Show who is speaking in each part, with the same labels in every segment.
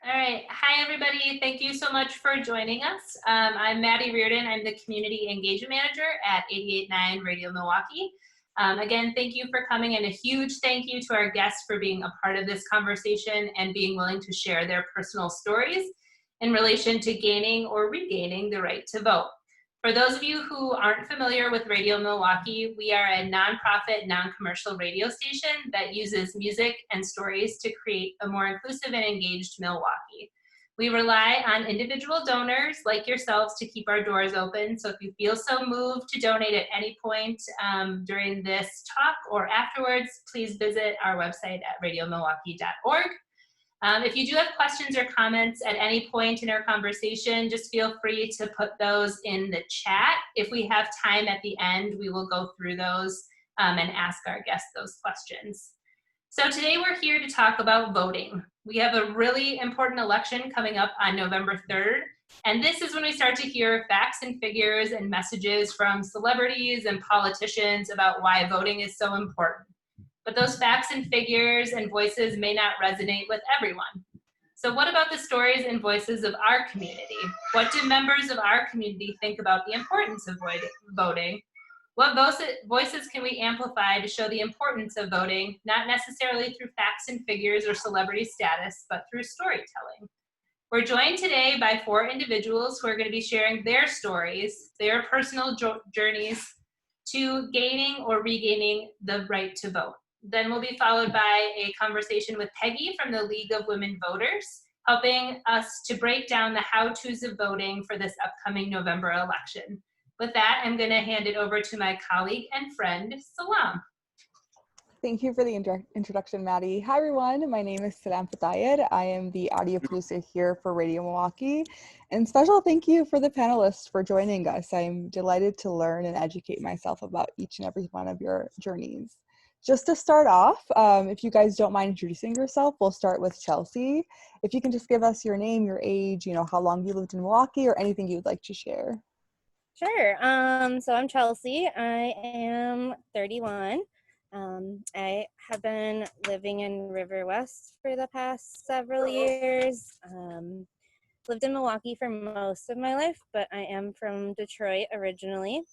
Speaker 1: All right. Hi, everybody. Thank you so much for joining us. I'm Maddie Reardon. I'm the Community Engagement Manager at 88.9 Radio Milwaukee. Again, thank you for coming, and a huge thank you to our guests for being a part of this conversation and being willing to share their personal stories in relation to gaining or regaining the right to vote. For those of you who aren't familiar with Radio Milwaukee, we are a nonprofit, non-commercial radio station that uses music and stories to create a more inclusive and engaged Milwaukee. We rely on individual donors like yourselves to keep our doors open. So if you feel so moved to donate at any point during this talk or afterwards, please visit our website at radiomilwaukee.org. If you do have questions or comments at any point in our conversation, just feel free to put those in the chat. If we have time at the end, we will go through those and ask our guests those questions. So today we're here to talk about voting. We have a really important election coming up on November 3rd, and this is when we start to hear facts and figures and messages from celebrities and politicians about why voting is so important. But those facts and figures and voices may not resonate with everyone. So what about the stories and voices of our community? What do members of our community think about the importance of voting? What voices can we amplify to show the importance of voting, not necessarily through facts and figures or celebrity status, but through storytelling? We're joined today by 4 individuals who are going to be sharing their stories, their personal journeys to gaining or regaining the right to vote. Then we'll be followed by a conversation with Peggy from the League of Women Voters, helping us to break down the how-tos of voting for this upcoming November election. With that, I'm going to hand it over to my colleague and friend, Salam.
Speaker 2: Thank you for the introduction, Maddie. Hi, everyone. My name is Salam Fatayed. I am the audio producer here for Radio Milwaukee. And special thank you for the panelists for joining us. I'm delighted to learn and educate myself about each and every one of your journeys. Just to start off, if you guys don't mind introducing yourself, we'll start with Chelsea. If you can just give us your name, your age, how long you lived in Milwaukee, or anything you'd like to share.
Speaker 3: Sure. So I'm Chelsea. I am 31. I have been living in River West for the past several years. Lived in Milwaukee for most of my life, but I am from Detroit originally.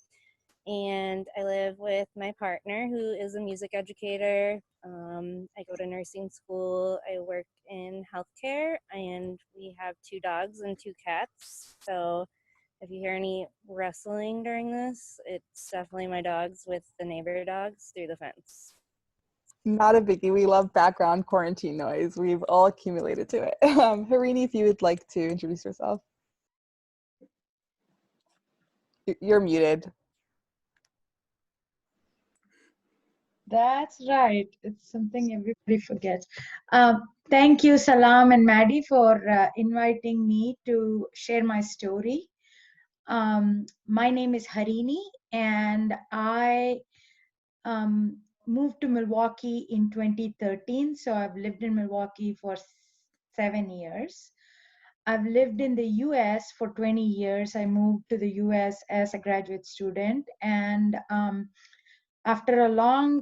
Speaker 3: And I live with my partner, who is a music educator. I go to nursing school. I work in healthcare, and we have 2 dogs and 2 cats. So if you hear any rustling during this, it's definitely my dogs with the neighbor dogs through the fence.
Speaker 2: Not a biggie. We love background quarantine noise. We've all accumulated to it. Harini, if you would like to introduce yourself. You're muted.
Speaker 4: That's right. It's something everybody forgets. Thank you, Salam and Maddie, for inviting me to share my story. My name is Harini, and I moved to Milwaukee in 2013. So I've lived in Milwaukee for 7 years. I've lived in the US for 20 years. I moved to the US as a graduate student, and after a long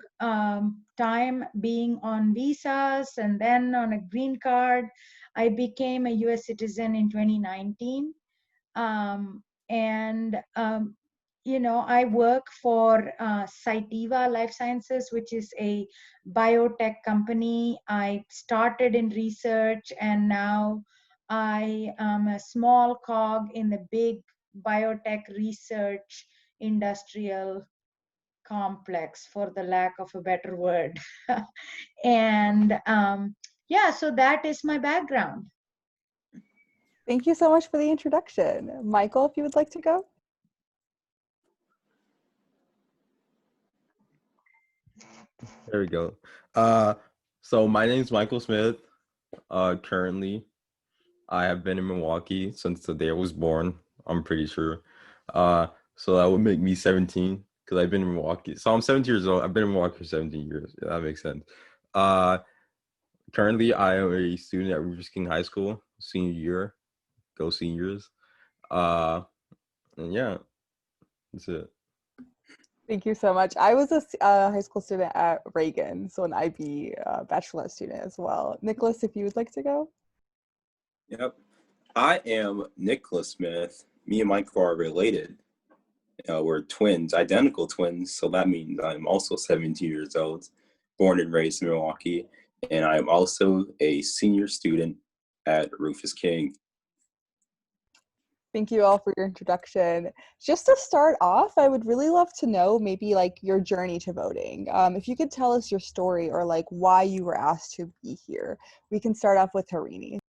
Speaker 4: time being on visas and then on a green card, I became a US citizen in 2019. I work for Cytiva Life Sciences, which is a biotech company. I started in research, and now I am a small cog in the big biotech research industrial complex, for the lack of a better word. And so that is my background.
Speaker 2: Thank you so much for the introduction. Michael, if you would like to go.
Speaker 5: There we go. So my name is Michael Smith. Currently, I have been in Milwaukee since the day I was born, I'm pretty sure. So that would make me 17. Because I've been in Milwaukee. So I'm 17 years old. I've been in Milwaukee for 17 years. Yeah, that makes sense. Currently, I am a student at Rivers King High School, senior year. Go Seniors. And yeah, that's it.
Speaker 2: Thank you so much. I was a high school student at Reagan, so an IB bachelor student as well. Nicholas, if you would like to go.
Speaker 6: Yep. I am Nicholas Smith. Me and Michael are related. We're twins, identical twins. So that means I'm also 17 years old, born and raised in Milwaukee. And I'm also a senior student at Rufus King.
Speaker 2: Thank you all for your introduction. Just to start off, I would really love to know maybe like your journey to voting. If you could tell us your story or like why you were asked to be here. We can start off with Harini.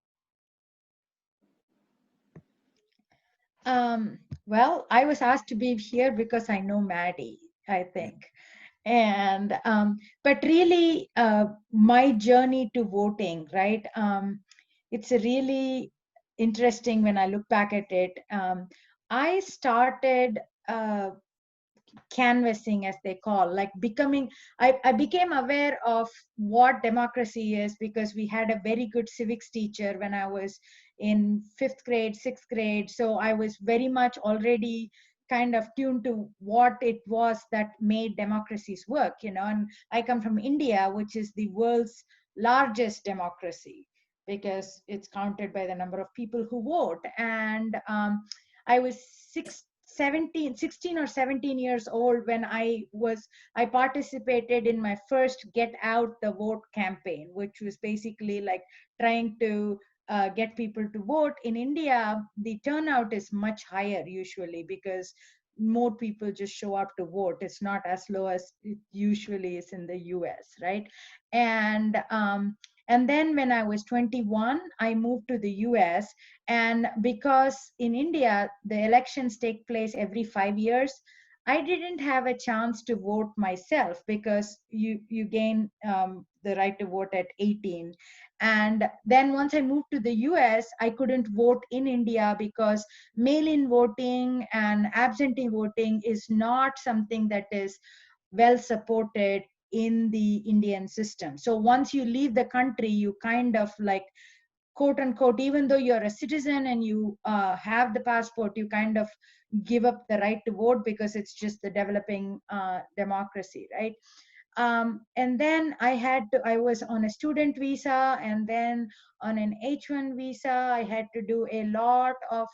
Speaker 4: Well, I was asked to be here because I know Maddie, I think. And but really, my journey to voting, right? It's a really interesting when I look back at it. I started canvassing, as they call, like becoming, I became aware of what democracy is because we had a very good civics teacher when I was in 5th grade, 6th grade. So I was very much already kind of tuned to what it was that made democracies work, you know. And I come from India, which is the world's largest democracy because it's counted by the number of people who vote. And I was 16 or 17 years old when I participated in my first Get Out the Vote campaign, which was basically like trying to get people to vote. In India, the turnout is much higher usually because more people just show up to vote. It's not as low as it usually is in the US, right? And then when I was 21, I moved to the US. And because in India, the elections take place every 5 years, I didn't have a chance to vote myself because you gain the right to vote at 18. And then once I moved to the US, I couldn't vote in India because mail-in voting and absentee voting is not something that is well supported in the Indian system. So once you leave the country, you kind of like, quote unquote, even though you're a citizen and you have the passport, you kind of give up the right to vote because it's just the developing democracy, right? And then I was on a student visa and then on an H1 visa. I had to do a lot of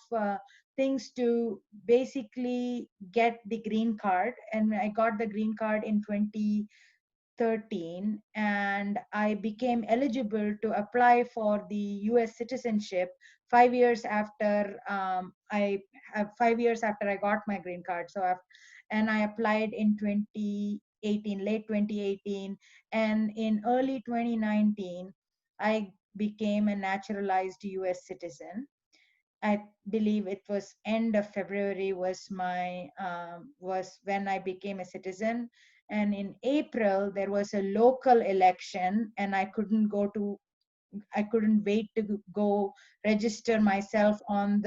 Speaker 4: things to basically get the green card. And I got the green card in 2013, and I became eligible to apply for the US citizenship 5 years after 5 years after I got my green card. And I applied in 2018, late 2018, and in early 2019, I became a naturalized US citizen. I believe it was end of February was when I became a citizen. And in April, there was a local election and I couldn't wait to go register myself on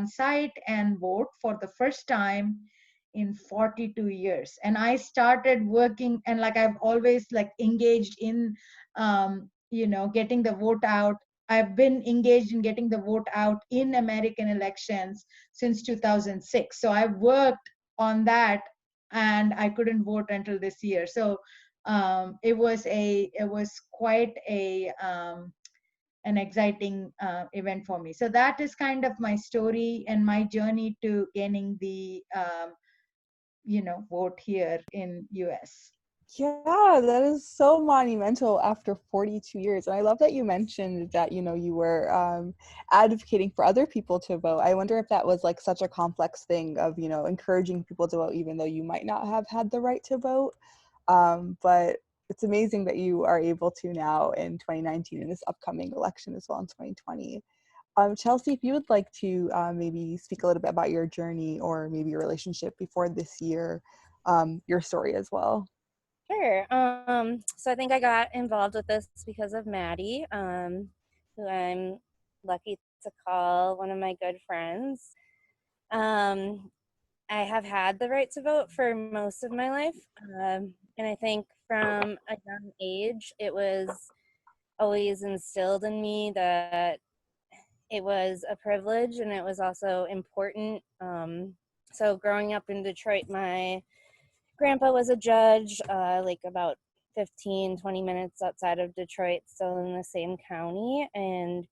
Speaker 4: site and vote for the first time in 42 years. And I started working, and like I've always like engaged in getting the vote out. I've been engaged in getting the vote out in American elections since 2006. So I've worked on that, and I couldn't vote until this year. So it was quite an exciting event for me. So that is kind of my story and my journey to gaining the vote here in US.
Speaker 2: Yeah, that is so monumental after 42 years. And I love that you mentioned that, you were advocating for other people to vote. I wonder if that was like such a complex thing of, encouraging people to vote, even though you might not have had the right to vote. But it's amazing that you are able to now in 2019 in this upcoming election as well in 2020. Chelsea, if you would like to maybe speak a little bit about your journey or maybe your relationship before this year, your story as well.
Speaker 3: Sure. So I think I got involved with this because of Maddie, who I'm lucky to call one of my good friends. I have had the right to vote for most of my life. And I think from a young age, it was always instilled in me that it was a privilege and it was also important. So growing up in Detroit, my grandpa was a judge, like about 15, 20 minutes outside of Detroit, still in the same county. And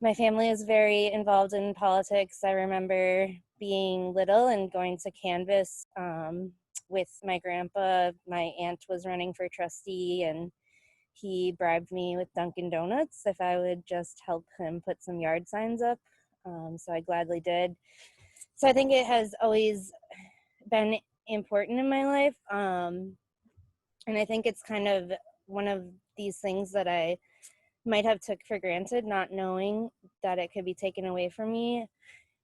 Speaker 3: my family is very involved in politics. I remember being little and going to canvass with my grandpa. My aunt was running for trustee, and he bribed me with Dunkin' Donuts if I would just help him put some yard signs up. So I gladly did. So I think it has always been important in my life. And I think it's kind of one of these things that I might have took for granted, not knowing that it could be taken away from me.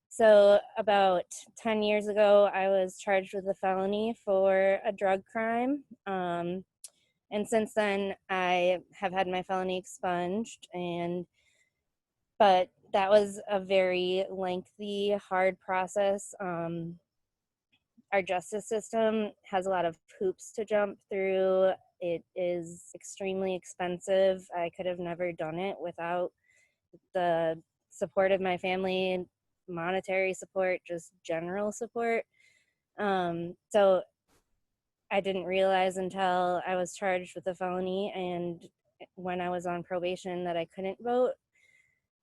Speaker 3: So about 10 years ago, I was charged with a felony for a drug crime. And since then, I have had my felony expunged. But that was a very lengthy, hard process. Our justice system has a lot of hoops to jump through. It is extremely expensive. I could have never done it without the support of my family, monetary support, just general support. So I didn't realize until I was charged with a felony and when I was on probation that I couldn't vote.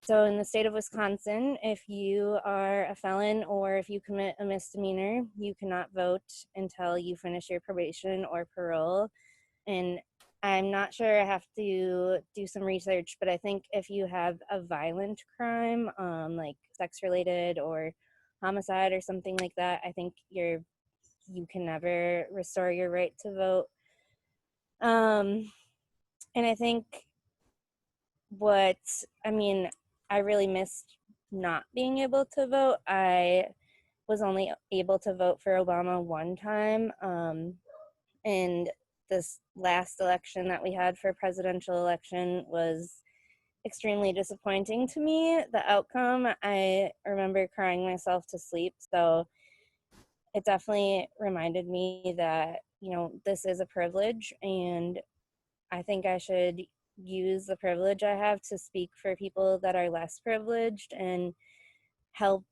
Speaker 3: So in the state of Wisconsin, if you are a felon or if you commit a misdemeanor, you cannot vote until you finish your probation or parole. And I'm not sure, I have to do some research, but I think if you have a violent crime, like sex related or homicide or something like that, I think you can never restore your right to vote. And I think I really missed not being able to vote. I was only able to vote for Obama one time. And this last election that we had for presidential election was extremely disappointing to me. The outcome, I remember crying myself to sleep. So it definitely reminded me that, this is a privilege, and I think I should use the privilege I have to speak for people that are less privileged and help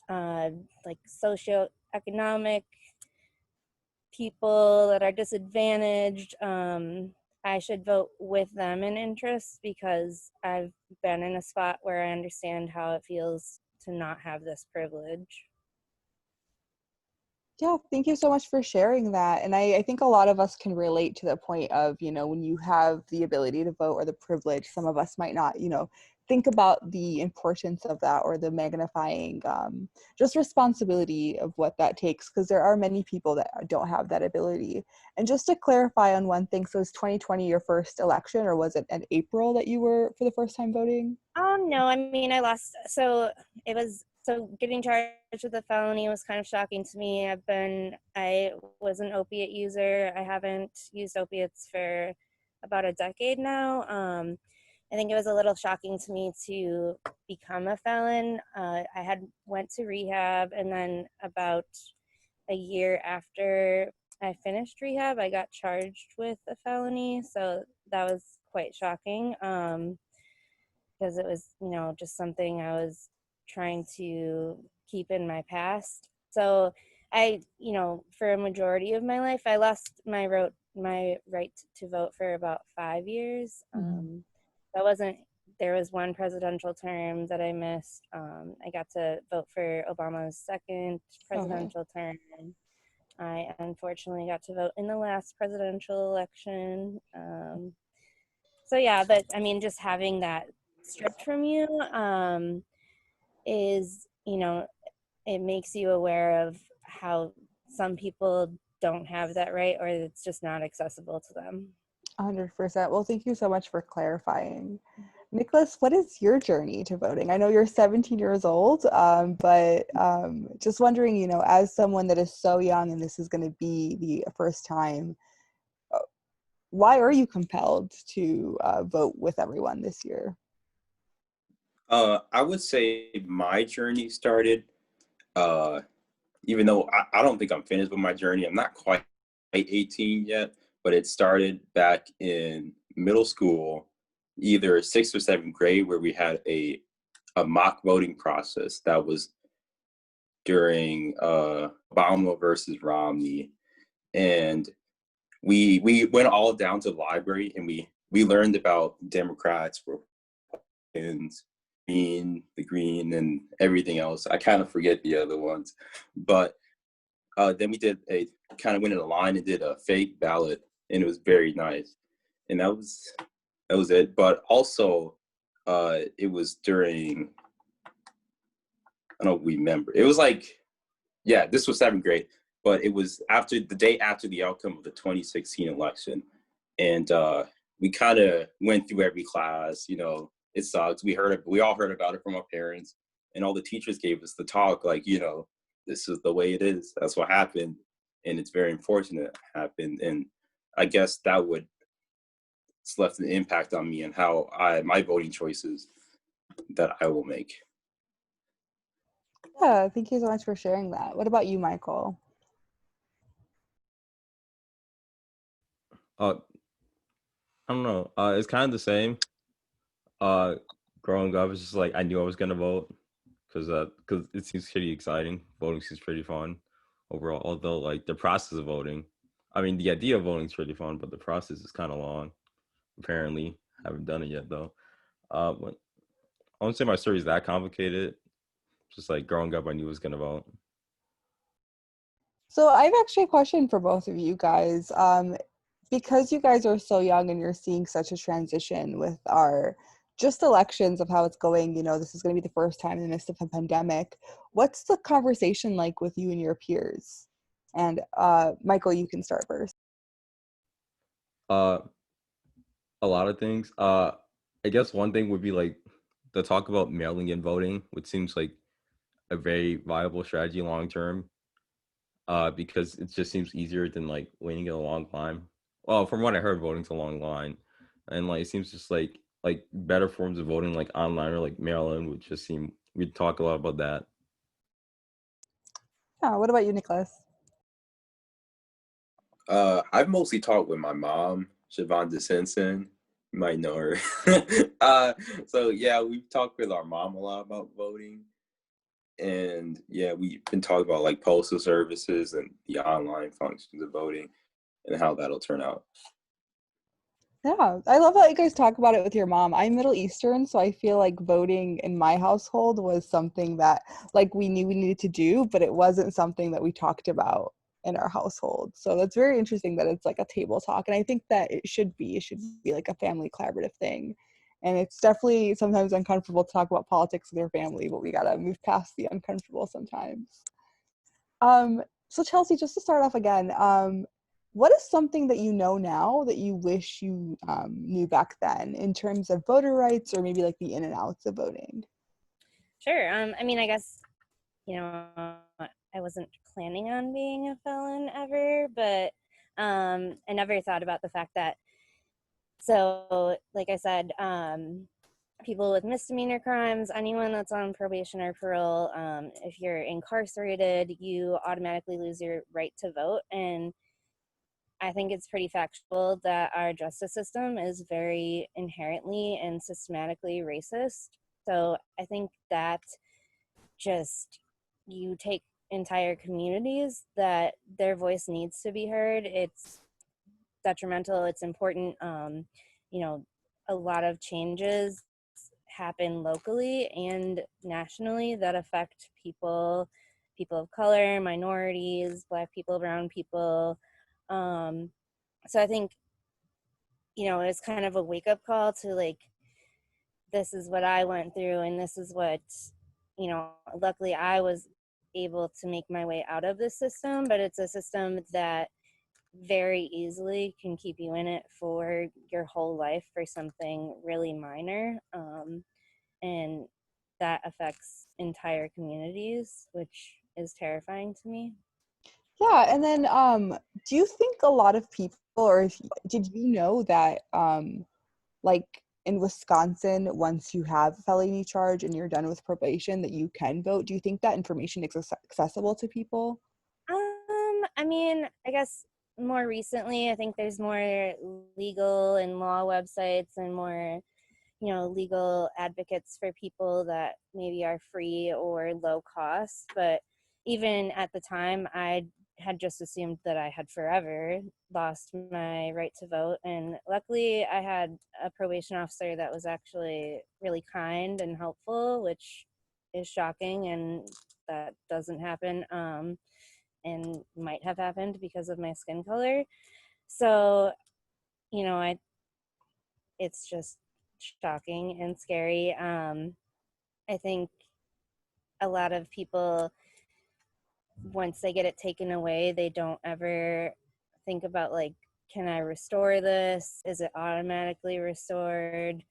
Speaker 3: like socioeconomic people that are disadvantaged. I should vote with them in interest because I've been in a spot where I understand how it feels to not have this privilege.
Speaker 2: Yeah, thank you so much for sharing that. And I think a lot of us can relate to the point of, when you have the ability to vote or the privilege, some of us might not, think about the importance of that or the magnifying just responsibility of what that takes, because there are many people that don't have that ability. And just to clarify on one thing, so is 2020 your first election, or was it in April that you were for the first time voting?
Speaker 3: No, I lost. So getting charged with a felony was kind of shocking to me. I was an opiate user. I haven't used opiates for about a decade now. I think it was a little shocking to me to become a felon. I had went to rehab, and then about a year after I finished rehab, I got charged with a felony. So that was quite shocking. Because it was, just something I was trying to keep in my past. So for a majority of my life, I lost my right to vote for about 5 years. There was one presidential term that I missed. I got to vote for Obama's second presidential term. I unfortunately got to vote in the last presidential election. So yeah, but just having that stripped from you is, it makes you aware of how some people don't have that right, or it's just not accessible to them.
Speaker 2: 100%. Well, thank you so much for clarifying. Nicholas, what is your journey to voting? I know you're 17 years old, but just wondering, as someone that is so young and this is going to be the first time, why are you compelled to vote with everyone this year?
Speaker 6: I would say my journey started, even though I don't think I'm finished with my journey. I'm not quite 18 yet, but it started back in middle school, either 6th or 7th grade, where we had a mock voting process that was during Obama versus Romney. And we went all down to the library, and we learned about Democrats, Republicans, the Green, and everything else. I kind of forget the other ones. But then we did kind of went in a line and did a fake ballot, and it was very nice. And that was it. But also, it was during, I don't remember. It was like, yeah, this was 7th grade, but it was the day after the outcome of the 2016 election. And we kind of went through every class, it sucks. We all heard about it from our parents, and all the teachers gave us the talk, like, this is the way it is. That's what happened. And it's very unfortunate it happened. And I guess it's left an impact on me and how my voting choices that I will make.
Speaker 2: Yeah, thank you so much for sharing that. What about you, Michael?
Speaker 5: I don't know. It's kind of the same. Growing up, it's just like I knew I was gonna vote because it seems pretty exciting. Voting seems pretty fun overall. Although like the process of voting, I mean the idea of voting is pretty fun, but the process is kind of long. Apparently, haven't done it yet though. But I won't say my story is that complicated. Just like growing up, I knew I was gonna vote.
Speaker 2: So I have actually a question for both of you guys. Because you guys are so young and you're seeing such a transition with our just elections of how it's going, this is going to be the first time in the midst of a pandemic. What's the conversation like with you and your peers? And Michael, you can start first.
Speaker 5: A lot of things. I guess one thing would be like the talk about mailing in voting, which seems like a very viable strategy long term. Because it just seems easier than like waiting in a long line. Well, from what I heard, voting's a long line, and like it seems just like better forms of voting, like online or like mail-in, would just seem. We'd talk a lot about that.
Speaker 2: Yeah, what about you, Nicholas?
Speaker 6: I've mostly talked with my mom, Siobhan DeSensen. You might know her. So yeah, we've talked with our mom a lot about voting. And yeah, we've been talking about like postal services and the online functions of voting and how that'll turn out.
Speaker 2: Yeah, I love how you guys talk about it with your mom. I'm Middle Eastern, so I feel like voting in my household was something that like we knew we needed to do, but it wasn't something that we talked about in our household. So that's very interesting that it's like a table talk. And I think that it should be like a family collaborative thing. And it's definitely sometimes uncomfortable to talk about politics with your family, but we gotta move past the uncomfortable sometimes. So Chelsea, just to start off again, what is something that you know now that you wish you knew back then in terms of voter rights or maybe like the in and outs of voting?
Speaker 3: Sure. I mean, I guess, I wasn't planning on being a felon ever, but I never thought about the fact that, so like I said, people with misdemeanor crimes, anyone that's on probation or parole, if you're incarcerated, you automatically lose your right to vote. And I think it's pretty factual that our justice system is very inherently and systematically racist. So I think that just you take entire communities that their voice needs to be heard. It's detrimental. It's important. A lot of changes happen locally and nationally that affect people of color, minorities, Black people, brown people. So I think, it's kind of a wake-up call to like, this is what I went through and this is what, luckily I was able to make my way out of this system, but it's a system that very easily can keep you in it for your whole life for something really minor. And that affects entire communities, which is terrifying to me.
Speaker 2: Yeah, and then do you think a lot of people, or did you know that like in Wisconsin, once you have a felony charge and you're done with probation, that you can vote? Do you think that information is accessible to people?
Speaker 3: I mean, I guess more recently, I think there's more legal and law websites and more, legal advocates for people that maybe are free or low cost. But even at the time, I had just assumed that I had forever lost my right to vote. And luckily I had a probation officer that was actually really kind and helpful, which is shocking, and that doesn't happen, and might have happened because of my skin color. So, you know, it's just shocking and scary. I think a lot of people, once they get it taken away, they don't ever think about, like, can I restore this? Is it automatically restored?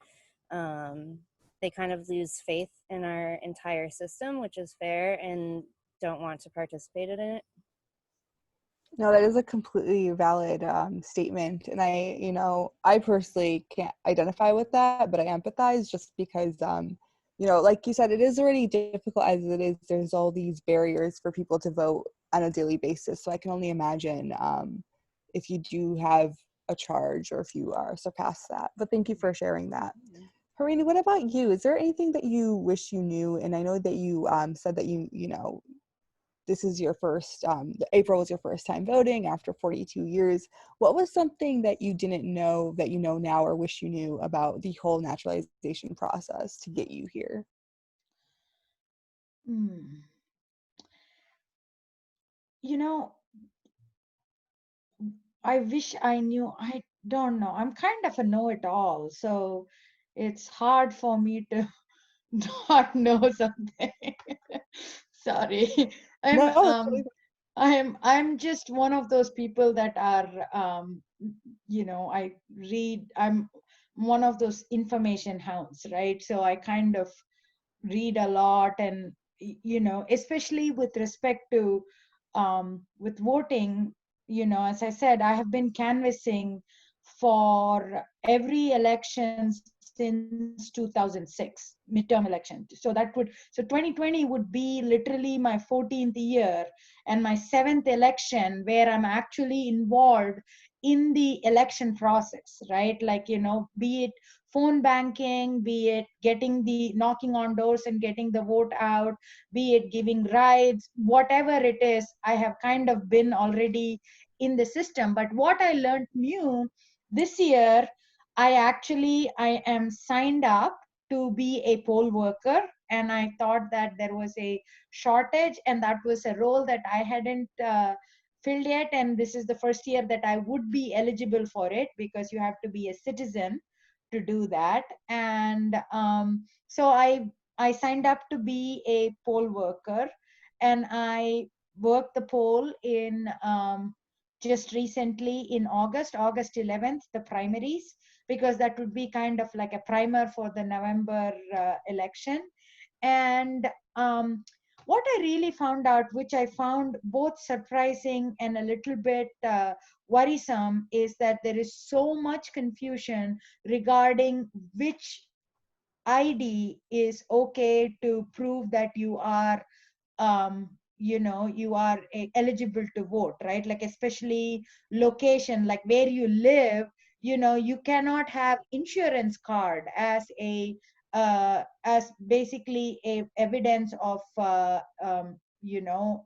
Speaker 3: They kind of lose faith in our entire system, which is fair, and don't want to participate in it.
Speaker 2: No, that is a completely valid statement. And I personally can't identify with that, but I empathize just because, like you said, it is already difficult as it is. There's all these barriers for people to vote on a daily basis. So I can only imagine if you do have a charge or if you are surpassed that. But thank you for sharing that. Harini, what about you? Is there anything that you wish you knew? And I know that you said that this is your first, April was your first time voting after 42 years. What was something that you didn't know that you know now or wish you knew about the whole naturalization process to get you here?
Speaker 4: I wish I knew. I don't know. I'm kind of a know-it-all, so it's hard for me to not know something. Sorry. I'm
Speaker 2: No, it's
Speaker 4: um
Speaker 2: really
Speaker 4: I'm just one of those people that are I'm one of those information hounds, right? So I kind of read a lot, and especially with respect to with voting, as I said, I have been canvassing for every election since 2006, midterm election. So 2020 would be literally my 14th year and my 7th election where I'm actually involved in the election process, right? Like, be it phone banking, be it knocking on doors and getting the vote out, be it giving rides, whatever it is, I have kind of been already in the system. But what I learned new this year, I am signed up to be a poll worker, and I thought that there was a shortage, and that was a role that I hadn't filled yet, and this is the first year that I would be eligible for it, because you have to be a citizen to do that. And so I signed up to be a poll worker, and I worked the poll in just recently in August 11th, the primaries, because that would be kind of like a primer for the November election. And what I really found out, which I found both surprising and a little bit worrisome, is that there is so much confusion regarding which ID is okay to prove that you are eligible to vote, right? Like, especially location, like where you live, you cannot have insurance card as basically a evidence of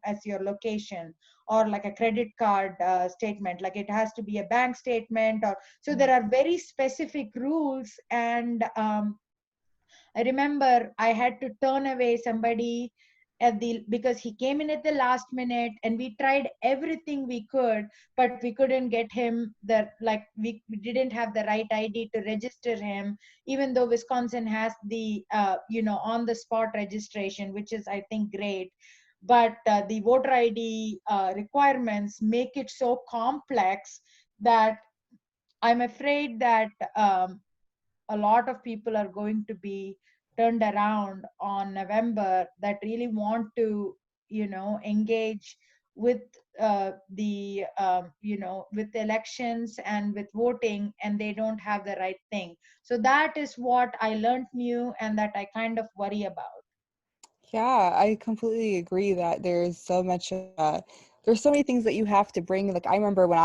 Speaker 4: as your location, or like a credit card statement, like it has to be a bank statement. Or so there are very specific rules. And I remember I had to turn away somebody because he came in at the last minute, and we tried everything we could, but we couldn't get him we didn't have the right ID to register him, even though Wisconsin has the on the spot registration, which is, I think, great. But the voter ID requirements make it so complex that I'm afraid that a lot of people are going to be turned around on November that really want to, engage with with elections and with voting, and they don't have the right thing. So that is what I learned new, and that I kind of worry about.
Speaker 2: Yeah, I completely agree that there's so much there's so many things that you have to bring. Like, I remember when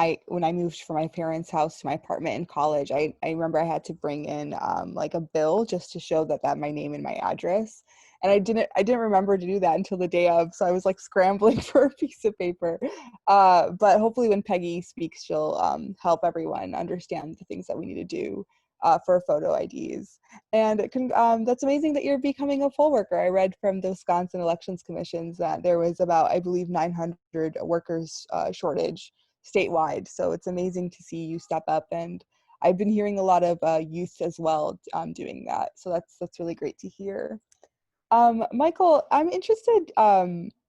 Speaker 2: I moved from my parents' house to my apartment in college, I remember I had to bring in like a bill just to show that my name and my address. And I didn't remember to do that until the day of, so I was like scrambling for a piece of paper. But hopefully when Peggy speaks, she'll help everyone understand the things that we need to do for photo IDs. And that's amazing that you're becoming a poll worker. I read from the Wisconsin Elections Commissions that there was about, I believe, 900 workers shortage statewide. So it's amazing to see you step up, and I've been hearing a lot of youth as well doing that. So that's really great to hear. Michael, I'm interested,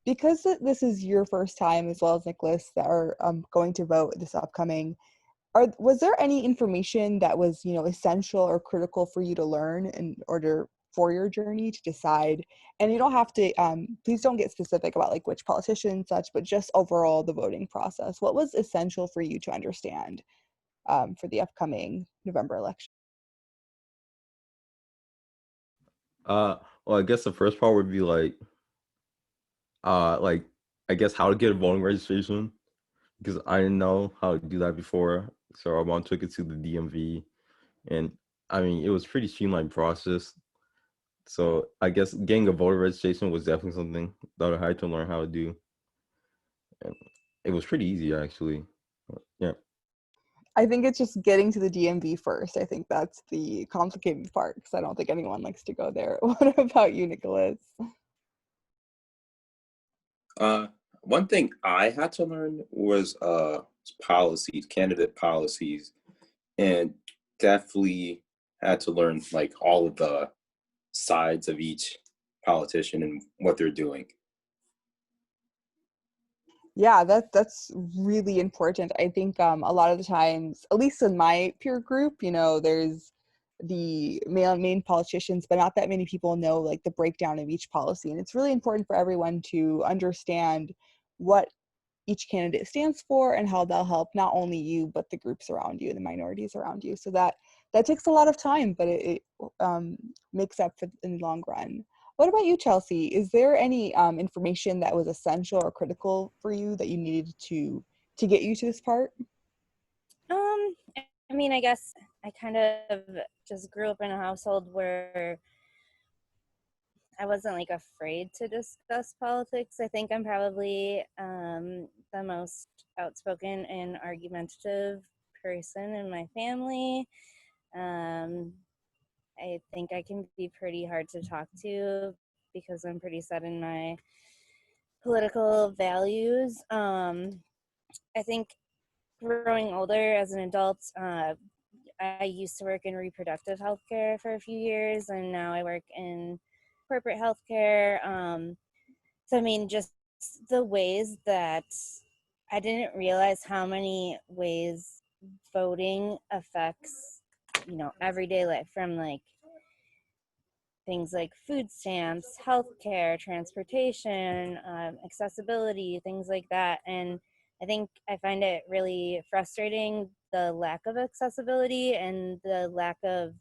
Speaker 2: because this is your first time, as well as Nicholas, that are going to vote this upcoming. Was there any information that was, essential or critical for you to learn in order for your journey to decide? And you don't have to, please don't get specific about like which politician and such, but just overall the voting process. What was essential for you to understand for the upcoming November election?
Speaker 5: Well, I guess the first part would be like I guess how to get a voting registration, because I didn't know how to do that before. So our mom took it to the DMV, and I mean it was pretty streamlined process. So I guess getting a voter registration was definitely something that I had to learn how to do. And it was pretty easy actually. Yeah.
Speaker 2: I think it's just getting to the DMV first. I think that's the complicated part, because I don't think anyone likes to go there. What about you, Nicholas?
Speaker 6: One thing I had to learn was policies, candidate policies, and definitely had to learn like all of the sides of each politician and what they're doing.
Speaker 2: Yeah, that's really important. I think a lot of the times, at least in my peer group, there's the main politicians, but not that many people know like the breakdown of each policy. And it's really important for everyone to understand what each candidate stands for and how they'll help not only you, but the groups around you, the minorities around you. So that takes a lot of time, but it makes up for in the long run. What about you, Chelsea? Is there any information that was essential or critical for you that you needed to get you to this part?
Speaker 3: I mean, I guess I kind of just grew up in a household where I wasn't like afraid to discuss politics. I think I'm probably the most outspoken and argumentative person in my family. I think I can be pretty hard to talk to because I'm pretty set in my political values. I think growing older as an adult, I used to work in reproductive healthcare for a few years, and now I work in corporate healthcare. So I mean, just the ways that I didn't realize how many ways voting affects, everyday life, from like things like food stamps, healthcare, transportation, accessibility, things like that. And I think I find it really frustrating, the lack of accessibility and the lack of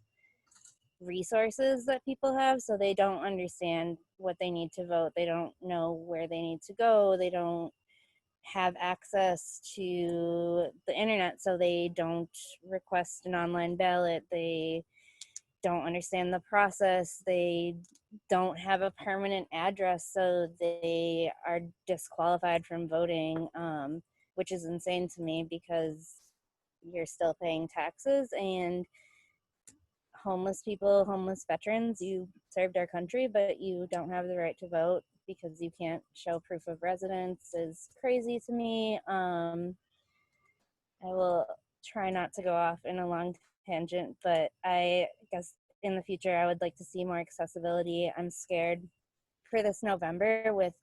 Speaker 3: resources that people have. So they don't understand what they need to vote. They don't know where they need to go. They don't have access to the internet, so they don't request an online ballot. They don't understand the process. They don't have a permanent address, so they are disqualified from voting, which is insane to me because you're still paying taxes. And homeless people, homeless veterans, you served our country, but you don't have the right to vote because you can't show proof of residence is crazy to me. I will try not to go off in a long tangent, but I guess in the future I would like to see more accessibility. I'm scared for this November with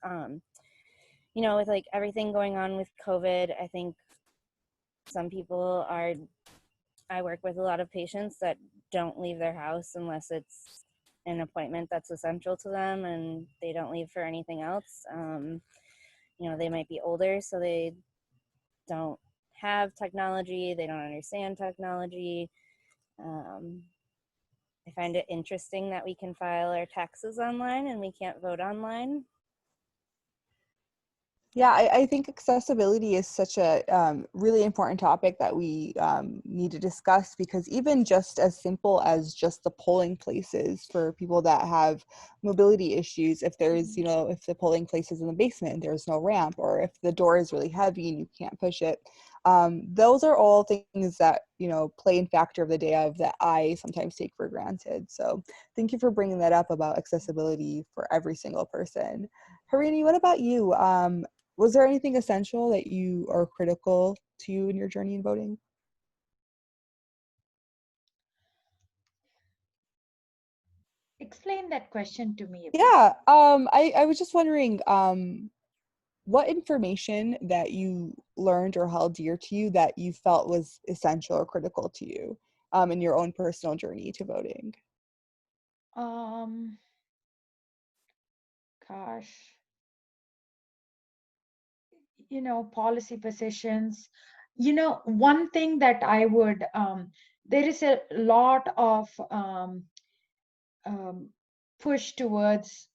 Speaker 3: with like everything going on with COVID. I think some people are, I work with a lot of patients that don't leave their house unless it's an appointment that's essential to them, and they don't leave for anything else. They might be older, so they don't have technology, they don't understand technology. I find it interesting that we can file our taxes online and we can't vote online.
Speaker 2: Yeah, I think accessibility is such a really important topic that we need to discuss, because even just as simple as just the polling places for people that have mobility issues, if there's, if the polling place is in the basement, there's no ramp, or if the door is really heavy and you can't push it, those are all things that, play in factor of the day of that I sometimes take for granted. So thank you for bringing that up about accessibility for every single person. Harini, what about you? Was there anything essential that you are critical to you in your journey in voting?
Speaker 4: Explain that question to me a bit.
Speaker 2: Yeah, I was just wondering, what information that you learned or held dear to you that you felt was essential or critical to you in your own personal journey to voting?
Speaker 4: Um, Gosh, policy positions. One thing that I would, there is a lot of um, push towards,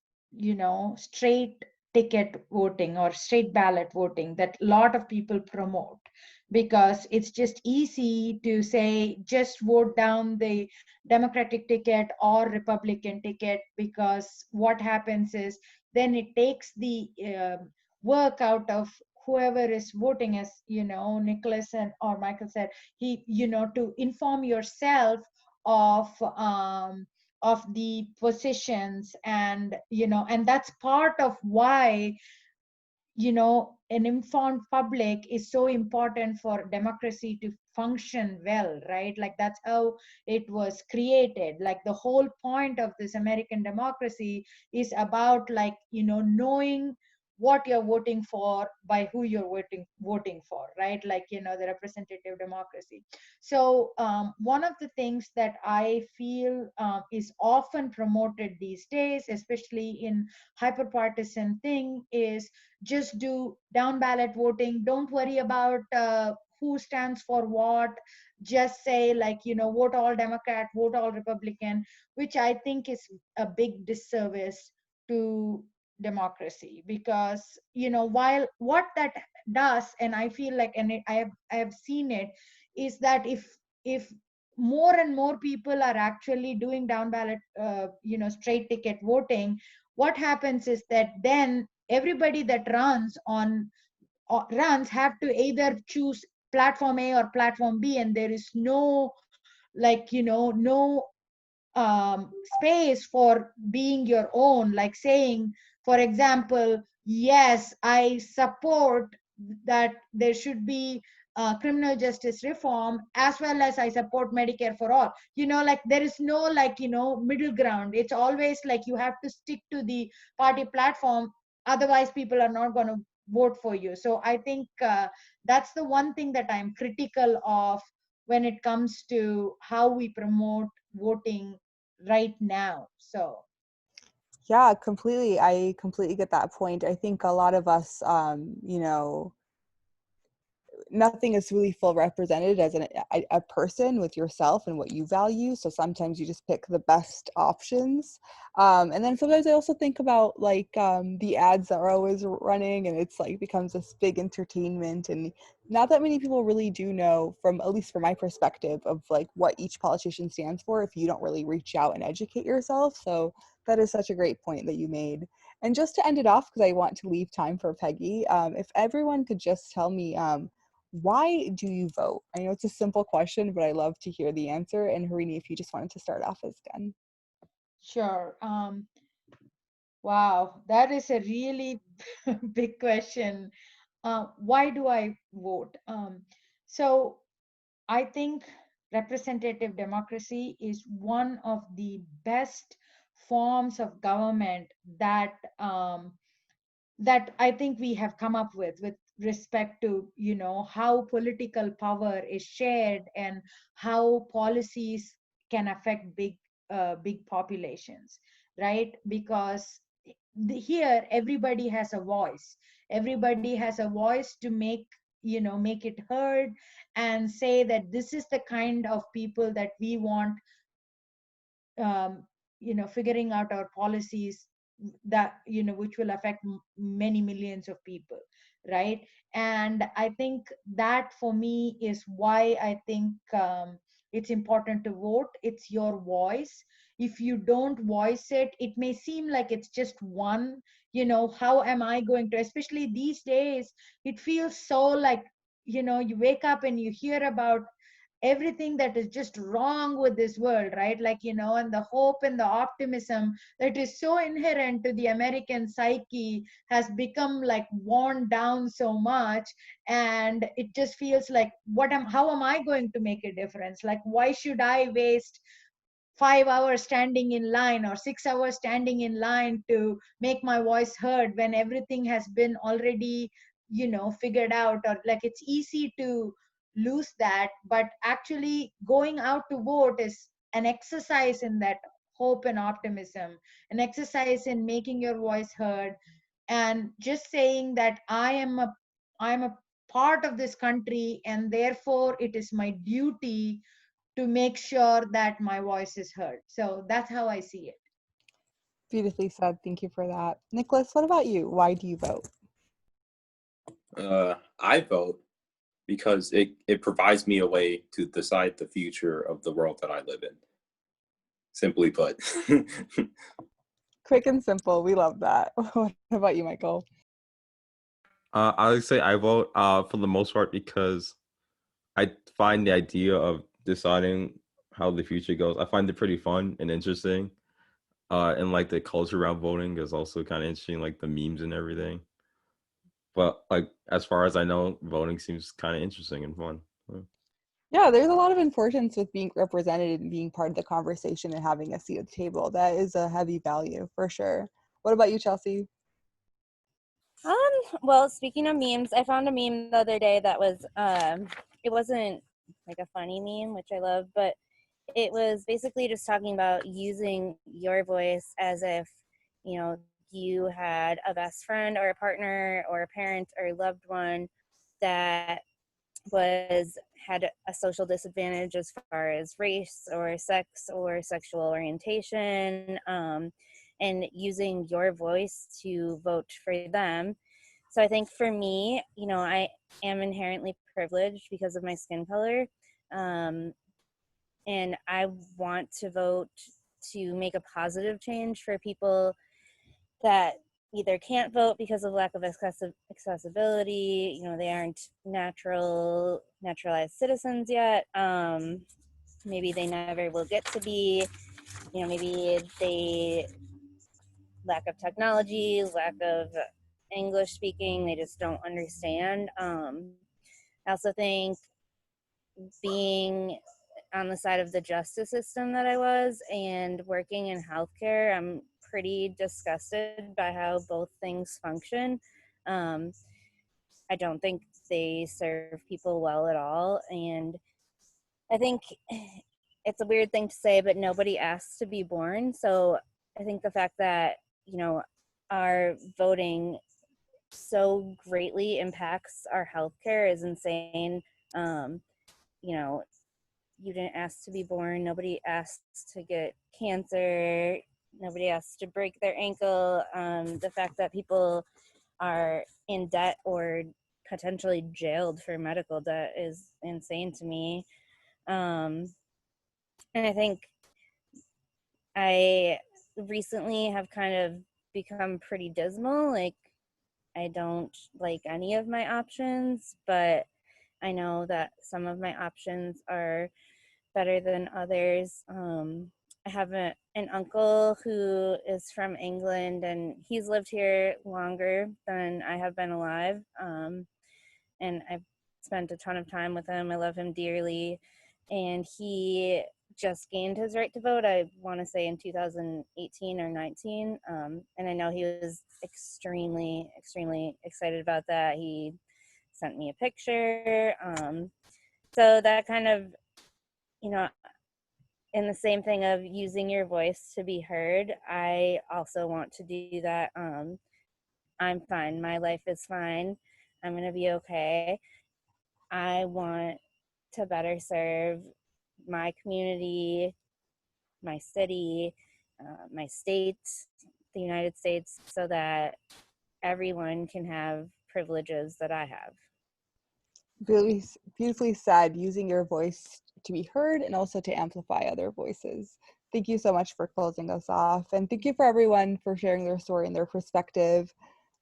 Speaker 4: straight ticket voting or straight ballot voting that a lot of people promote, because it's just easy to say just vote down the Democratic ticket or Republican ticket, because what happens is then it takes the work out of whoever is voting, as Nicholas or Michael said, he to inform yourself of the positions, and and that's part of why an informed public is so important for democracy to function well, right? Like that's how it was created. Like the whole point of this American democracy is about, like, knowing what you're voting for by who you're voting for, right? Like, the representative democracy. So one of the things that I feel is often promoted these days, especially in hyperpartisan thing, is just do down ballot voting. Don't worry about who stands for what. Just say, like, vote all Democrat, vote all Republican, which I think is a big disservice to democracy, because while what that does, and I feel like, and I have seen it, is that if more and more people are actually doing down ballot straight ticket voting, what happens is that then everybody that runs have to either choose platform A or platform B, and there is no, like, no space for being your own, like saying, for example, yes, I support that there should be criminal justice reform, as well as I support Medicare for all. Like there is no, like, middle ground. It's always like you have to stick to the party platform, otherwise people are not going to vote for you. So I think that's the one thing that I'm critical of when it comes to how we promote voting right now. So
Speaker 2: Yeah, completely. I completely get that point. I think a lot of us, nothing is really full represented as a person with yourself and what you value. So sometimes you just pick the best options. And then sometimes I also think about like the ads that are always running, and it's like becomes this big entertainment, and not that many people really do know, from at least from my perspective, of like what each politician stands for if you don't really reach out and educate yourself. So that is such a great point that you made. And just to end it off, because I want to leave time for Peggy, if everyone could just tell me, why do you vote? I know it's a simple question, but I love to hear the answer. And Harini, if you just wanted to start off again.
Speaker 4: sure. Wow, that is a really big question. Why do I vote? So I think representative democracy is one of the best forms of government that that I think we have come up with respect to, how political power is shared and how policies can affect big populations, right? Because here everybody has a voice. Everybody has a voice to make it heard, and say that this is the kind of people that we want, figuring out our policies that, which will affect many millions of people, right? And I think that for me is why I think it's important to vote. It's your voice. If you don't voice it, it may seem like it's just one, how am I going to, especially these days, it feels so like, you wake up and you hear about everything that is just wrong with this world, right? Like, and the hope and the optimism that is so inherent to the American psyche has become like worn down so much. And it just feels like, how am I going to make a difference? Like, why should I waste 5 hours standing in line or 6 hours standing in line to make my voice heard when everything has been already, figured out? Or like, it's easy to lose that, but actually going out to vote is an exercise in that hope and optimism, an exercise in making your voice heard, and just saying that I'm a part of this country, and therefore it is my duty to make sure that my voice is heard. So that's how I see it.
Speaker 2: Beautifully said. Thank you for that. Nicholas, what about you? Why do you vote?
Speaker 6: I vote because it provides me a way to decide the future of the world that I live in. Simply put.
Speaker 2: Quick and simple. We love that. What about you, Michael?
Speaker 5: I would say I vote for the most part because I find the idea of deciding how the future goes, I find it pretty fun and interesting. And like the culture around voting is also kind of interesting, like the memes and everything. But like as far as I know, voting seems kind of interesting and fun.
Speaker 2: Yeah, there's a lot of importance with being represented and being part of the conversation and having a seat at the table. That is a heavy value for sure. What about you, Chelsea?
Speaker 3: Well, speaking of memes, I found a meme the other day that was it wasn't like a funny meme, which I love, but it was basically just talking about using your voice as if, you had a best friend or a partner or a parent or a loved one that had a social disadvantage as far as race or sex or sexual orientation, and using your voice to vote for them. So I think for me, I am inherently privileged because of my skin color, and I want to vote to make a positive change for people that either can't vote because of lack of accessibility, they aren't naturalized citizens yet, maybe they never will get to be, maybe they lack of technology, lack of English speaking, they just don't understand. I also think being on the side of the justice system that I was and working in healthcare, I'm pretty disgusted by how both things function. I don't think they serve people well at all. And I think it's a weird thing to say, but nobody asks to be born. So I think the fact that, our voting so greatly impacts our healthcare is insane. You know, you didn't ask to be born. Nobody asked to get cancer. Nobody asked to break their ankle. The fact that people are in debt or potentially jailed for medical debt is insane to me. And I think I recently have kind of become pretty dismal. Like, I don't like any of my options, but I know that some of my options are better than others. I have an uncle who is from England, and he's lived here longer than I have been alive. And I've spent a ton of time with him. I love him dearly. And he just gained his right to vote, I want to say in 2018 or 19. And I know he was extremely, extremely excited about that. He sent me a picture. So that kind of, in the same thing of using your voice to be heard, I also want to do that. I'm fine. My life is fine. I'm going to be okay. I want to better serve my community, my city, my state, the United States so that everyone can have privileges that I have.
Speaker 2: Really beautifully said, using your voice to be heard and also to amplify other voices. Thank you so much for closing us off. And thank you for everyone for sharing their story and their perspective.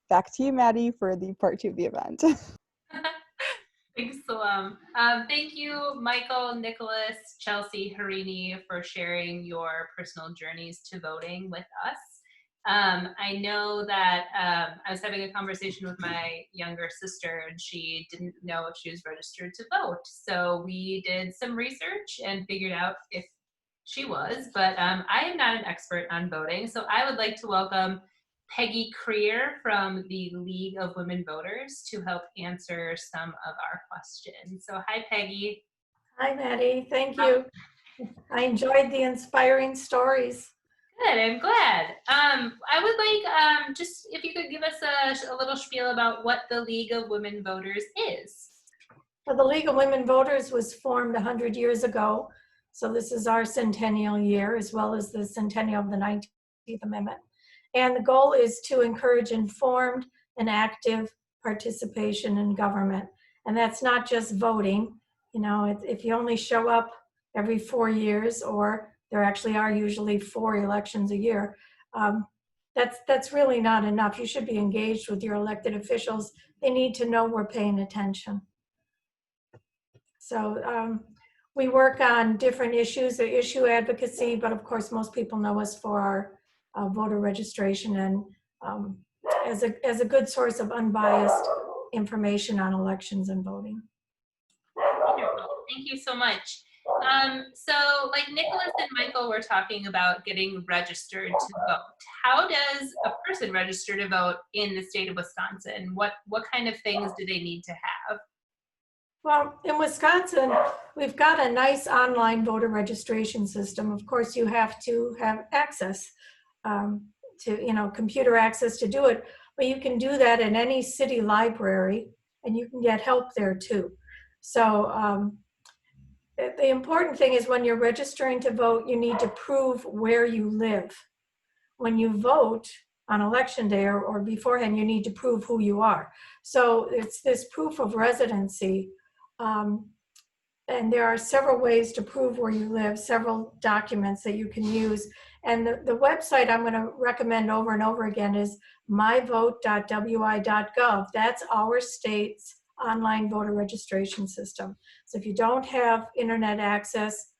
Speaker 2: Back to you, Maddie, for the part 2 of the event.
Speaker 1: Thanks, Salam. Thank you, Michael, Nicholas, Chelsea, Harini, for sharing your personal journeys to voting with us. I know that I was having a conversation with my younger sister, and she didn't know if she was registered to vote. So we did some research and figured out if she was, but I am not an expert on voting. So I would like to welcome Peggy Creer from the League of Women Voters to help answer some of our questions. So hi, Peggy.
Speaker 7: Hi, Maddie. Thank you. I enjoyed the inspiring stories.
Speaker 1: Good, I'm glad. I would like just if you could give us a little spiel about what the League of Women Voters is.
Speaker 7: Well, the League of Women Voters was formed 100 years ago. So this is our centennial year, as well as the centennial of the 19th Amendment. And the goal is to encourage informed and active participation in government. And that's not just voting. You know, if you only show up every 4 years, or there actually are usually 4 elections a year, that's really not enough. You should be engaged with your elected officials. They need to know we're paying attention. So we work on different issues, the issue advocacy, but of course most people know us for our voter registration and as a good source of unbiased information on elections and voting.
Speaker 1: Wonderful. Thank you so much. So like Nicholas and Michael were talking about getting registered to vote. How does a person register to vote in the state of Wisconsin? What kind of things do they need to have?
Speaker 7: Well, in Wisconsin, we've got a nice online voter registration system. Of course, you have to have access to, computer access to do it, but you can do that in any city library, and you can get help there too. So the important thing is when you're registering to vote, you need to prove where you live. When you vote on election day or beforehand, you need to prove who you are. So it's this proof of residency. And there are several ways to prove where you live, several documents that you can use. And the website I'm going to recommend over and over again is myvote.wi.gov. That's our state's online voter registration system. So if you don't have internet access,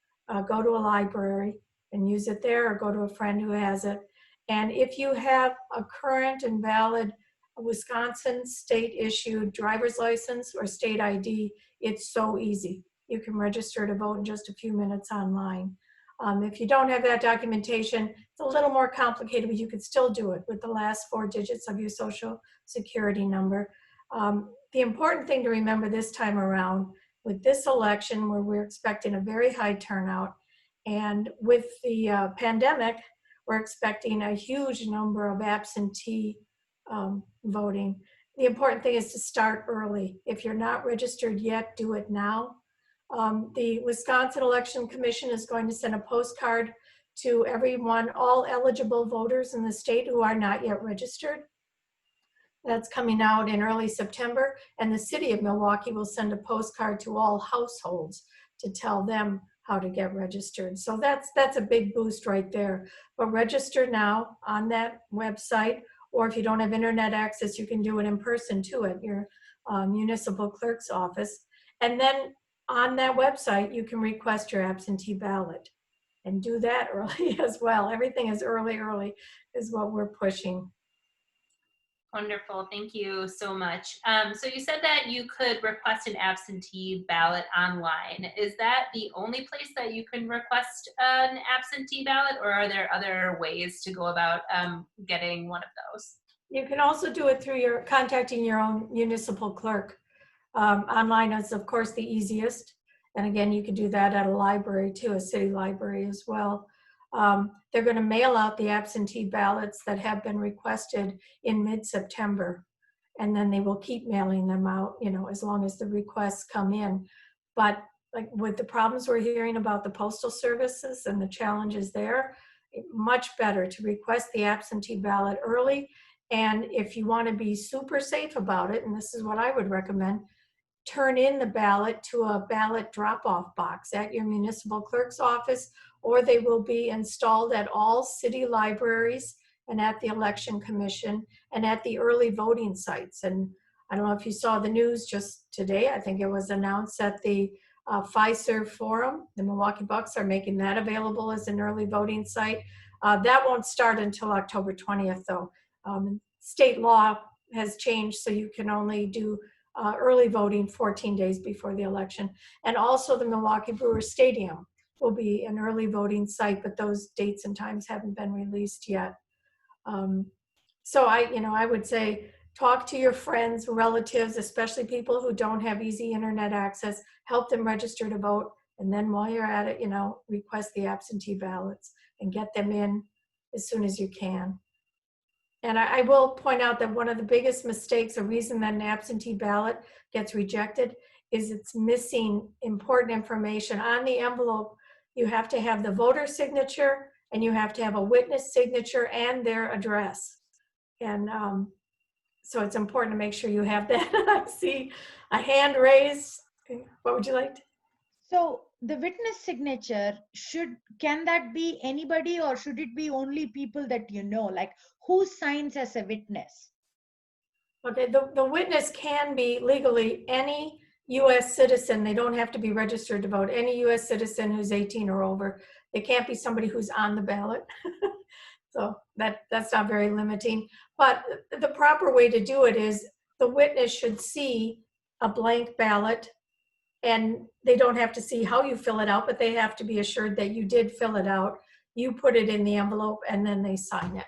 Speaker 7: go to a library and use it there, or go to a friend who has it. And if you have a current and valid Wisconsin state issued driver's license or state ID, it's so easy. You can register to vote in just a few minutes online. If you don't have that documentation, it's a little more complicated, but you can still do it with the last 4 digits of your social security number. The important thing to remember this time around with this election, where we're expecting a very high turnout, and with the pandemic, we're expecting a huge number of absentee voting. The important thing is to start early. If you're not registered yet, do it now. The Wisconsin Election Commission is going to send a postcard to everyone, all eligible voters in the state who are not yet registered. That's coming out in early September, and the city of Milwaukee will send a postcard to all households to tell them how to get registered. So that's a big boost right there. But register now on that website, or if you don't have internet access, you can do it in person too at your municipal clerk's office. And then on that website, you can request your absentee ballot and do that early as well. Everything is early is what we're pushing.
Speaker 1: Wonderful. Thank you so much. So you said that you could request an absentee ballot online. Is that the only place that you can request an absentee ballot, or are there other ways to go about getting one of those?
Speaker 7: You can also do it through contacting your own municipal clerk. Online is, of course, the easiest. And again, you can do that at a library too, a city library as well. They're going to mail out the absentee ballots that have been requested in mid-September. And then they will keep mailing them out, as long as the requests come in. But like with the problems we're hearing about the postal services and the challenges there, much better to request the absentee ballot early. And if you want to be super safe about it, and this is what I would recommend, turn in the ballot to a ballot drop-off box at your municipal clerk's office, or they will be installed at all city libraries and at the election commission and at the early voting sites. And I don't know if you saw the news just today, I think it was announced at the Fiserv Forum. The Milwaukee Bucks are making that available as an early voting site. That won't start until October 20th though. State law has changed, so you can only do early voting 14 days before the election. And also the Milwaukee Brewers Stadium will be an early voting site, but those dates and times haven't been released yet. So I would say talk to your friends, relatives, especially people who don't have easy internet access, help them register to vote. And then while you're at it, request the absentee ballots and get them in as soon as you can. And I will point out that one of the biggest mistakes, a reason that an absentee ballot gets rejected, is it's missing important information. On the envelope, you have to have the voter signature, and you have to have a witness signature and their address. And so it's important to make sure you have that. I see a hand raised. What would you like to?
Speaker 4: So the witness signature, can that be anybody, or should it be only people that you know? Like, who signs as a witness?
Speaker 7: Okay, the witness can be legally any U.S. citizen. They don't have to be registered to vote. Any U.S. citizen who's 18 or over. They can't be somebody who's on the ballot. So that's not very limiting. But the proper way to do it is the witness should see a blank ballot, and they don't have to see how you fill it out, but they have to be assured that you did fill it out. You put it in the envelope, and then they sign it.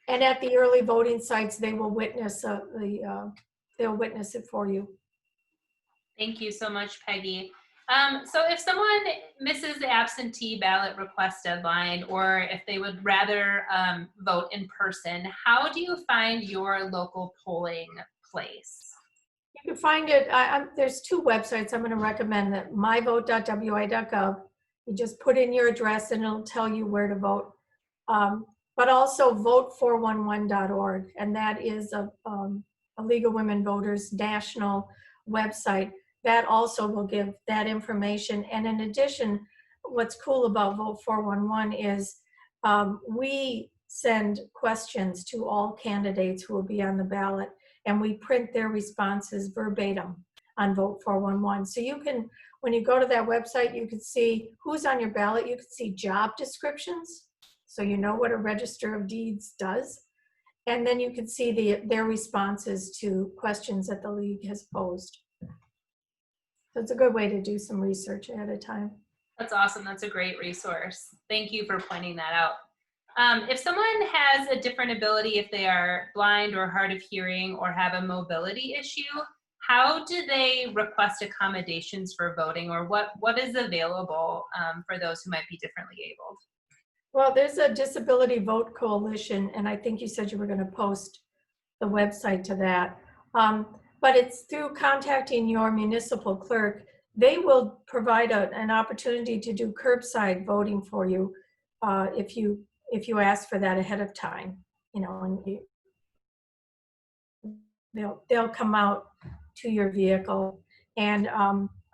Speaker 7: And at the early voting sites, they will witness they'll witness it for you.
Speaker 1: Thank you so much, Peggy. So if someone misses the absentee ballot request deadline, or if they would rather vote in person, how do you find your local polling place?
Speaker 7: You can find it, there's two websites I'm going to recommend. That myvote.wi.gov. You just put in your address and it'll tell you where to vote. But also vote411.org, and that is a League of Women Voters national website. That also will give that information. And in addition, what's cool about Vote 411 is we send questions to all candidates who will be on the ballot, and we print their responses verbatim on Vote 411. So you can, when you go to that website, you can see who's on your ballot. You can see job descriptions, so you know what a Register of Deeds does. And then you can see their responses to questions that the League has posed. So it's a good way to do some research ahead of time.
Speaker 1: That's awesome. That's a great resource. Thank you for pointing that out. If someone has a different ability, if they are blind or hard of hearing or have a mobility issue, how do they request accommodations for voting, or what is available for those who might be differently abled?
Speaker 7: Well, there's a Disability Vote Coalition, and I think you said you were going to post the website to that. But it's through contacting your municipal clerk. They will provide an opportunity to do curbside voting for you if you ask for that ahead of time. And they'll come out to your vehicle, and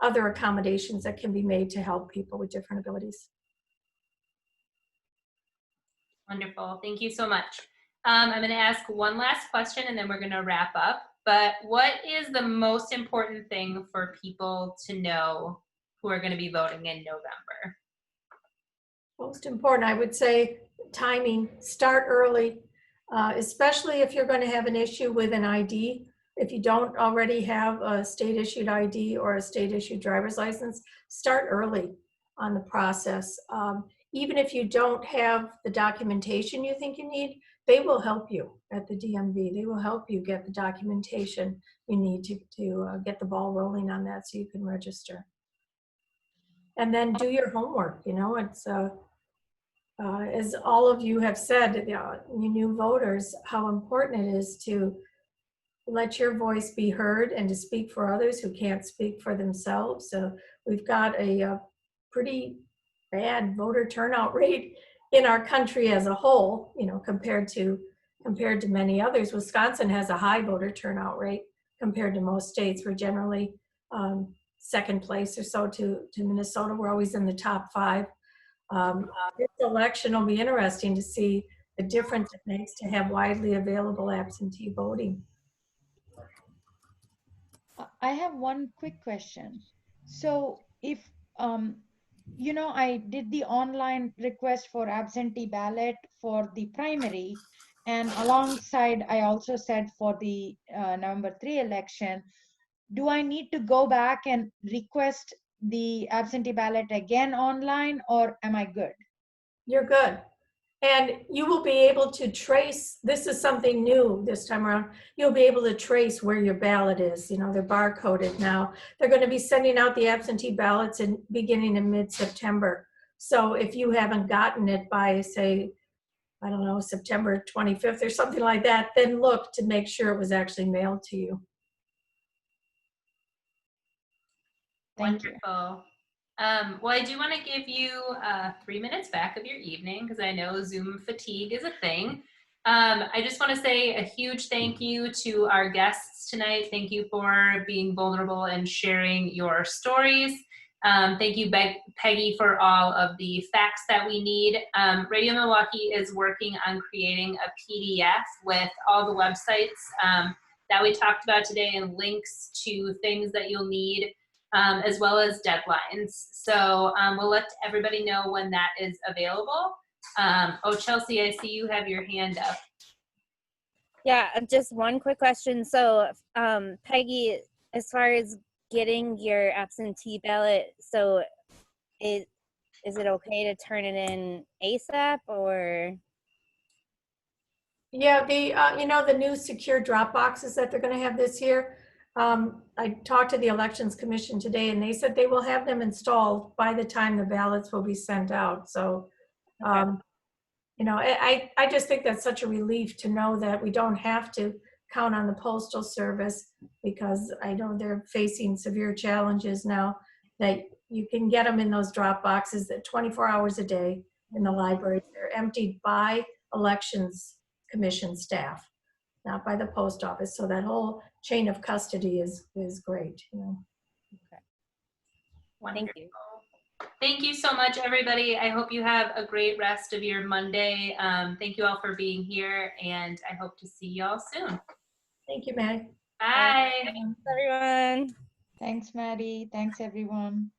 Speaker 7: other accommodations that can be made to help people with different abilities.
Speaker 1: Wonderful. Thank you so much. I'm going to ask one last question and then we're going to wrap up. But what is the most important thing for people to know who are going to be voting in November?
Speaker 7: Most important, I would say, timing. Start early, especially if you're going to have an issue with an ID. If you don't already have a state-issued ID or a state-issued driver's license, start early on the process. Even if you don't have the documentation you think you need, they will help you at the DMV. They will help you get the documentation you need to get the ball rolling on that so you can register. And then do your homework. It's as all of you have said, you new voters, how important it is to let your voice be heard and to speak for others who can't speak for themselves. So we've got a pretty bad voter turnout rate in our country as a whole, you know, compared to many others, Wisconsin has a high voter turnout rate compared to most states. We're generally second place or so to Minnesota. We're always in the top 5. This election will be interesting to see the difference it makes to have widely available absentee voting.
Speaker 4: I have one quick question. So if, you know, I did the online request for absentee ballot for the primary, and alongside I also said for the November 3 election, do I need to go back and request the absentee ballot again online, or am I good?
Speaker 7: You're good. And you will be able to trace, this is something new this time around, you'll be able to trace where your ballot is. You know, they're barcoded now. They're going to be sending out the absentee ballots beginning in mid-September. So if you haven't gotten it by, say, I don't know, September 25th or something like that, then look to make sure it was actually mailed to you.
Speaker 4: Thank you.
Speaker 1: Wonderful. Well, I do want to give you 3 minutes back of your evening because I know Zoom fatigue is a thing. I just want to say a huge thank you to our guests tonight. Thank you for being vulnerable and sharing your stories. Thank you, Peggy, for all of the facts that we need. Radio Milwaukee is working on creating a PDF with all the websites that we talked about today and links to things that you'll need, as well as deadlines. So we'll let everybody know when that is available. Oh, Chelsea, I see you have your hand up.
Speaker 3: Yeah, just one quick question. So, Peggy, as far as getting your absentee ballot, so is it okay to turn it in ASAP or?
Speaker 7: Yeah, the you know, the new secure drop boxes that they're going to have this year. I talked to the Elections Commission today, and they said they will have them installed by the time the ballots will be sent out. So, you know, I just think that's such a relief to know that we don't have to count on the Postal Service, because I know they're facing severe challenges now, that you can get them in those drop boxes at 24 hours a day in the libraries. They're emptied by Elections Commission staff, not by the post office. So that whole chain of custody is great, you know.
Speaker 3: Thank you.
Speaker 1: Thank you so much, everybody. I hope you have a great rest of your Monday. Thank you all for being here, and I hope to see you all soon.
Speaker 7: Thank you, Maddie.
Speaker 1: Bye.
Speaker 3: Thanks, everyone.
Speaker 4: Thanks, Maddie. Thanks, everyone.